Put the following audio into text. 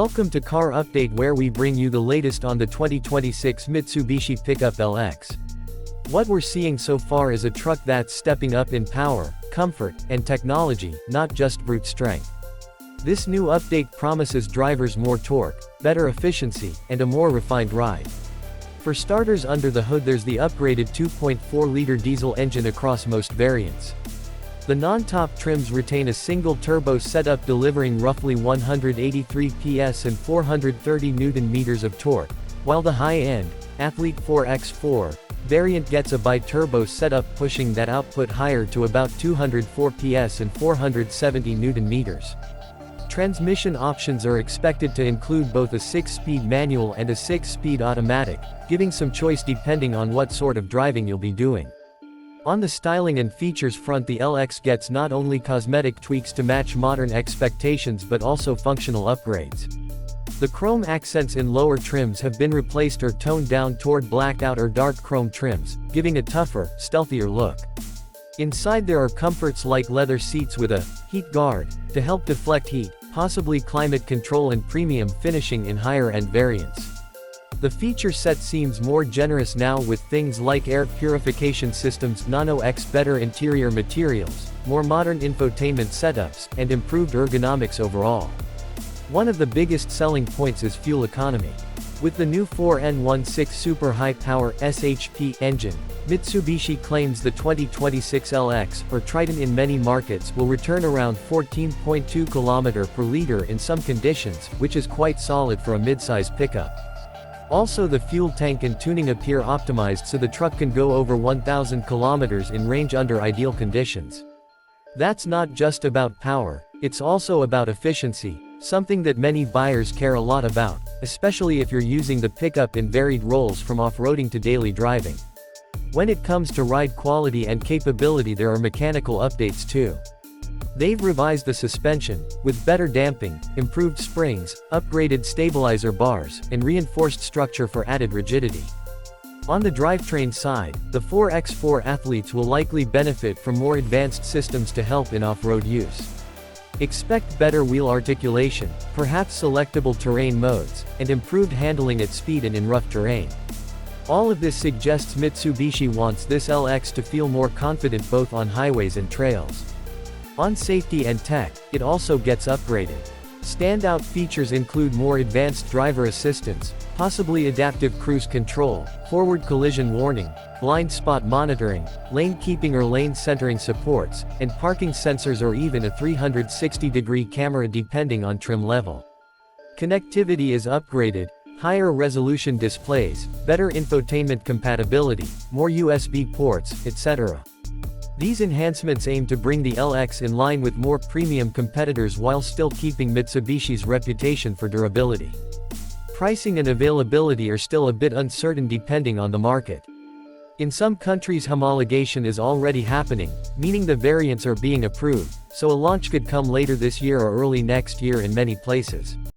Welcome to Car Update, where we bring you the latest on the 2026 Mitsubishi Pickup LX. What we're seeing so far is a truck that's stepping up in power, comfort, and technology, not just brute strength. This new update promises drivers more torque, better efficiency, and a more refined ride. For starters, under the hood there's the upgraded 2.4-liter diesel engine across most variants. The non-top trims retain a single turbo setup delivering roughly 183 PS and 430 Nm of torque, while the high-end, Athlete 4x4, variant gets a bi-turbo setup pushing that output higher to about 204 PS and 470 Nm. Transmission options are expected to include both a 6-speed manual and a 6-speed automatic, giving some choice depending on what sort of driving you'll be doing. On the styling and features front, the LX gets not only cosmetic tweaks to match modern expectations but also functional upgrades. The chrome accents in lower trims have been replaced or toned down toward blacked out or dark chrome trims, giving a tougher, stealthier look. Inside there are comforts like leather seats with a heat guard to help deflect heat, possibly climate control, and premium finishing in higher-end variants. The feature set seems more generous now with things like air purification systems, Nano X, better interior materials, more modern infotainment setups, and improved ergonomics overall. One of the biggest selling points is fuel economy. With the new 4N16 super high-power SHP engine, Mitsubishi claims the 2026 LX, or Triton in many markets, will return around 14.2 km per liter in some conditions, which is quite solid for a mid-size pickup. Also, the fuel tank and tuning appear optimized so the truck can go over 1,000 km in range under ideal conditions. That's not just about power, it's also about efficiency, something that many buyers care a lot about, especially if you're using the pickup in varied roles from off-roading to daily driving. When it comes to ride quality and capability, there are mechanical updates too. They've revised the suspension, with better damping, improved springs, upgraded stabilizer bars, and reinforced structure for added rigidity. On the drivetrain side, the 4x4 athletes will likely benefit from more advanced systems to help in off-road use. Expect better wheel articulation, perhaps selectable terrain modes, and improved handling at speed and in rough terrain. All of this suggests Mitsubishi wants this LX to feel more confident both on highways and trails. On safety and tech, it also gets upgraded. Standout features include more advanced driver assistance, possibly adaptive cruise control, forward collision warning, blind spot monitoring, lane keeping or lane centering supports, and parking sensors, or even a 360-degree camera depending on trim level. Connectivity is upgraded, higher resolution displays, better infotainment compatibility, more USB ports, etc. These enhancements aim to bring the LX in line with more premium competitors while still keeping Mitsubishi's reputation for durability. Pricing and availability are still a bit uncertain depending on the market. In some countries, homologation is already happening, meaning the variants are being approved, so a launch could come later this year or early next year in many places.